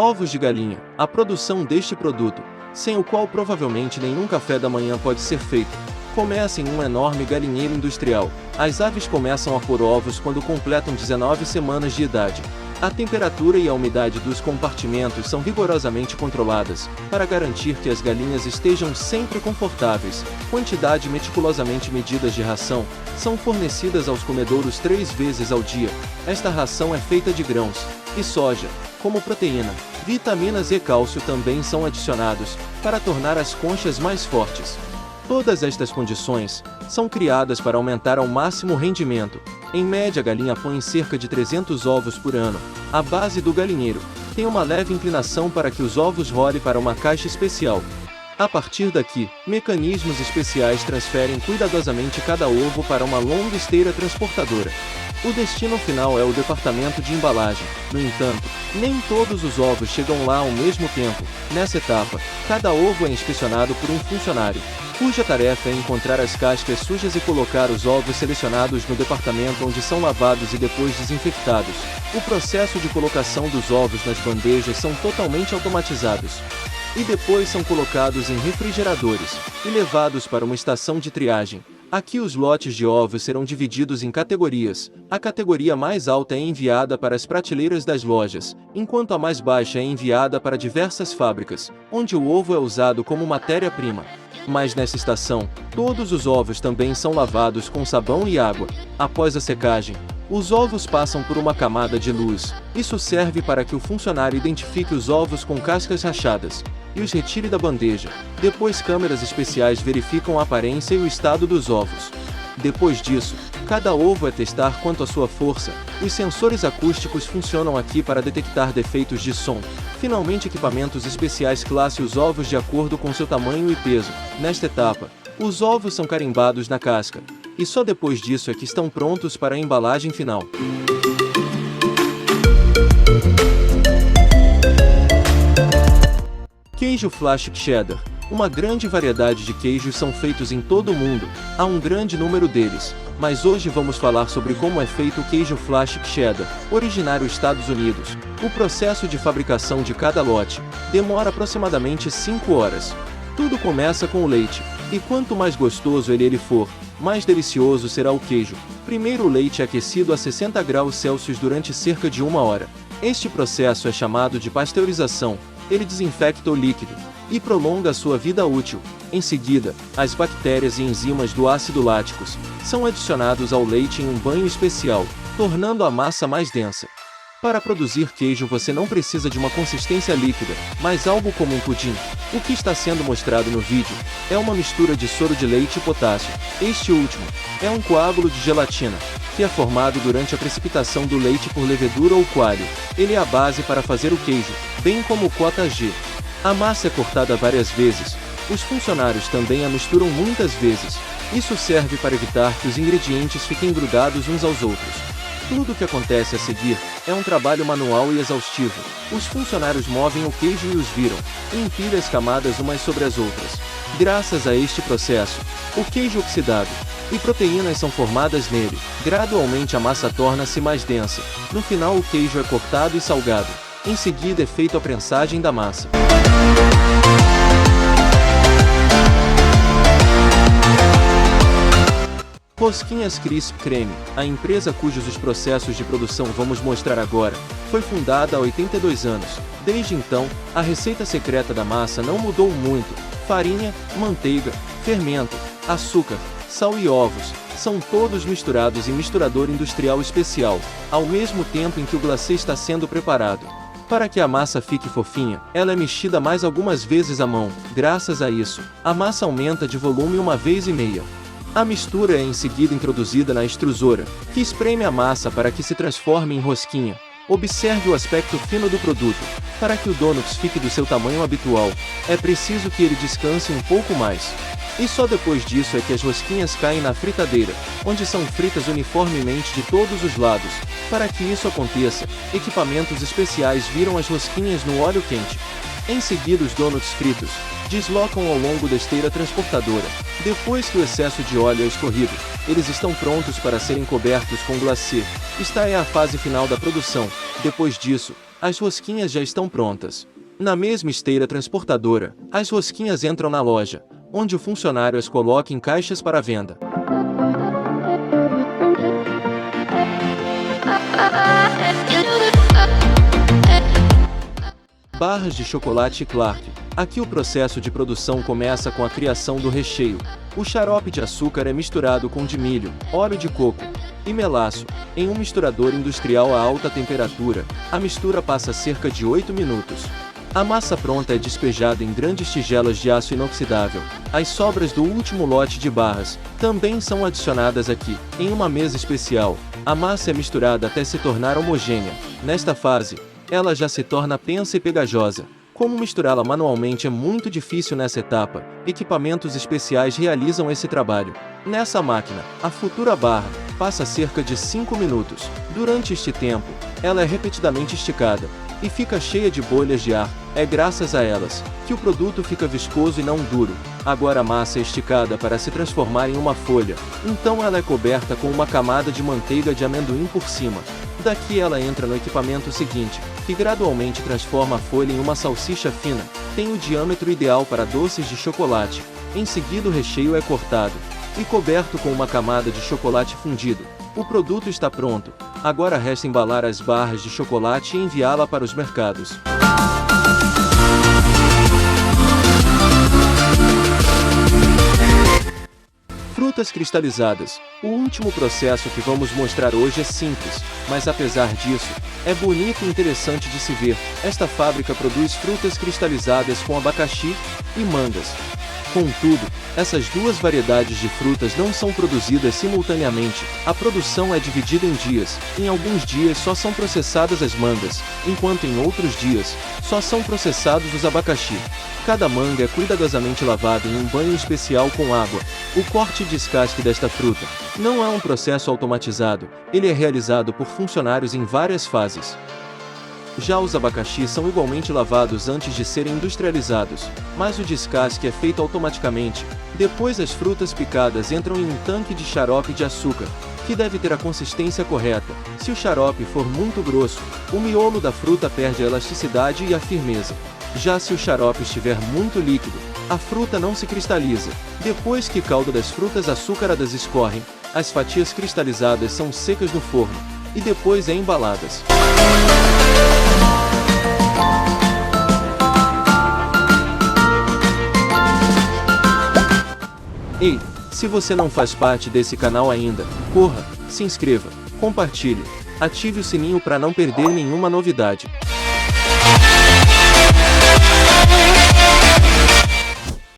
Ovos de galinha, a produção deste produto, sem o qual provavelmente nenhum café da manhã pode ser feito, começa em um enorme galinheiro industrial. As aves começam a pôr ovos quando completam 19 semanas de idade. A temperatura e a umidade dos compartimentos são rigorosamente controladas, para garantir que as galinhas estejam sempre confortáveis. Quantidade meticulosamente medidas de ração são fornecidas aos comedouros 3 vezes ao dia. Esta ração é feita de grãos e soja, como proteína. Vitaminas e cálcio também são adicionados, para tornar as conchas mais fortes. Todas estas condições são criadas para aumentar ao máximo o rendimento. Em média, a galinha põe cerca de 300 ovos por ano. A base do galinheiro tem uma leve inclinação para que os ovos rolem para uma caixa especial. A partir daqui, mecanismos especiais transferem cuidadosamente cada ovo para uma longa esteira transportadora. O destino final é o departamento de embalagem. No entanto, nem todos os ovos chegam lá ao mesmo tempo. Nessa etapa, cada ovo é inspecionado por um funcionário, cuja tarefa é encontrar as cascas sujas e colocar os ovos selecionados no departamento onde são lavados e depois desinfectados. O processo de colocação dos ovos nas bandejas são totalmente automatizados. E depois são colocados em refrigeradores e levados para uma estação de triagem. Aqui os lotes de ovos serão divididos em categorias. A categoria mais alta é enviada para as prateleiras das lojas, enquanto a mais baixa é enviada para diversas fábricas, onde o ovo é usado como matéria-prima. Mas nessa estação, todos os ovos também são lavados com sabão e água. Após a secagem, os ovos passam por uma camada de luz. Isso serve para que o funcionário identifique os ovos com cascas rachadas e os retire da bandeja. Depois, câmeras especiais verificam a aparência e o estado dos ovos. Depois disso, cada ovo é testar quanto à sua força. Os sensores acústicos funcionam aqui para detectar defeitos de som. Finalmente, equipamentos especiais classam os ovos de acordo com seu tamanho e peso. Nesta etapa, os ovos são carimbados na casca, e só depois disso é que estão prontos para a embalagem final. Queijo Flash Cheddar. Uma grande variedade de queijos são feitos em todo o mundo, há um grande número deles, mas hoje vamos falar sobre como é feito o queijo Flash Cheddar, originário dos Estados Unidos. O processo de fabricação de cada lote demora aproximadamente 5 horas. Tudo começa com o leite, e quanto mais gostoso ele for, mais delicioso será o queijo. Primeiro, o leite é aquecido a 60 graus Celsius durante cerca de 1 hora. Este processo é chamado de pasteurização. Ele desinfecta o líquido e prolonga a sua vida útil. Em seguida, as bactérias e enzimas do ácido láticos são adicionados ao leite em um banho especial, tornando a massa mais densa. Para produzir queijo você não precisa de uma consistência líquida, mas algo como um pudim. O que está sendo mostrado no vídeo é uma mistura de soro de leite e potássio. Este último é um coágulo de gelatina, que é formado durante a precipitação do leite por levedura ou coalho. Ele é a base para fazer o queijo, bem como o cota G. A massa é cortada várias vezes. Os funcionários também a misturam muitas vezes. Isso serve para evitar que os ingredientes fiquem grudados uns aos outros. Tudo o que acontece a seguir é um trabalho manual e exaustivo. Os funcionários movem o queijo e os viram, e empilham as camadas umas sobre as outras. Graças a este processo, o queijo oxidado e proteínas são formadas nele. Gradualmente a massa torna-se mais densa. No final o queijo é cortado e salgado. Em seguida é feita a prensagem da massa. Rosquinhas Crisp Creme. A empresa cujos os processos de produção vamos mostrar agora, foi fundada há 82 anos. Desde então, a receita secreta da massa não mudou muito. Farinha, manteiga, fermento, açúcar, sal e ovos, são todos misturados em misturador industrial especial, ao mesmo tempo em que o glacê está sendo preparado. Para que a massa fique fofinha, ela é mexida mais algumas vezes à mão. Graças a isso, a massa aumenta de volume 1,5 vezes. A mistura é em seguida introduzida na extrusora, que espreme a massa para que se transforme em rosquinha. Observe o aspecto fino do produto. Para que o donuts fique do seu tamanho habitual, é preciso que ele descanse um pouco mais. E só depois disso é que as rosquinhas caem na fritadeira, onde são fritas uniformemente de todos os lados. Para que isso aconteça, equipamentos especiais viram as rosquinhas no óleo quente. Em seguida, os donuts fritos deslocam ao longo da esteira transportadora. Depois que o excesso de óleo é escorrido, eles estão prontos para serem cobertos com glacê. Esta é a fase final da produção. Depois disso, as rosquinhas já estão prontas. Na mesma esteira transportadora, as rosquinhas entram na loja, onde o funcionário as coloca em caixas para venda. Barras de chocolate Clark. Aqui o processo de produção começa com a criação do recheio. O xarope de açúcar é misturado com de milho, óleo de coco e melaço, em um misturador industrial a alta temperatura. A mistura passa cerca de 8 minutos. A massa pronta é despejada em grandes tigelas de aço inoxidável. As sobras do último lote de barras também são adicionadas aqui. Em uma mesa especial, a massa é misturada até se tornar homogênea. Nesta fase, ela já se torna pensa e pegajosa. Como misturá-la manualmente é muito difícil nessa etapa, equipamentos especiais realizam esse trabalho. Nessa máquina, a futura barra passa cerca de 5 minutos. Durante este tempo, ela é repetidamente esticada e fica cheia de bolhas de ar. É graças a elas que o produto fica viscoso e não duro. Agora a massa é esticada para se transformar em uma folha, então ela é coberta com uma camada de manteiga de amendoim por cima. Daqui ela entra no equipamento seguinte, que gradualmente transforma a folha em uma salsicha fina. Tem o diâmetro ideal para doces de chocolate. Em seguida o recheio é cortado e coberto com uma camada de chocolate fundido. O produto está pronto. Agora resta embalar as barras de chocolate e enviá-la para os mercados. Frutas cristalizadas. O último processo que vamos mostrar hoje é simples, mas apesar disso, é bonito e interessante de se ver. Esta fábrica produz frutas cristalizadas com abacaxi e mangas. Contudo, essas duas variedades de frutas não são produzidas simultaneamente. A produção é dividida em dias. Em alguns dias só são processadas as mangas, enquanto em outros dias, só são processados os abacaxi. Cada manga é cuidadosamente lavada em um banho especial com água. O corte e descasque desta fruta não é um processo automatizado, ele é realizado por funcionários em várias fases. Já os abacaxis são igualmente lavados antes de serem industrializados, mas o descasque é feito automaticamente. Depois as frutas picadas entram em um tanque de xarope de açúcar, que deve ter a consistência correta. Se o xarope for muito grosso, o miolo da fruta perde a elasticidade e a firmeza. Já se o xarope estiver muito líquido, a fruta não se cristaliza. Depois que o caldo das frutas açucaradas escorrem, as fatias cristalizadas são secas no forno, e depois embaladas. Ei, se você não faz parte desse canal ainda, corra, se inscreva, compartilhe, ative o sininho para não perder nenhuma novidade.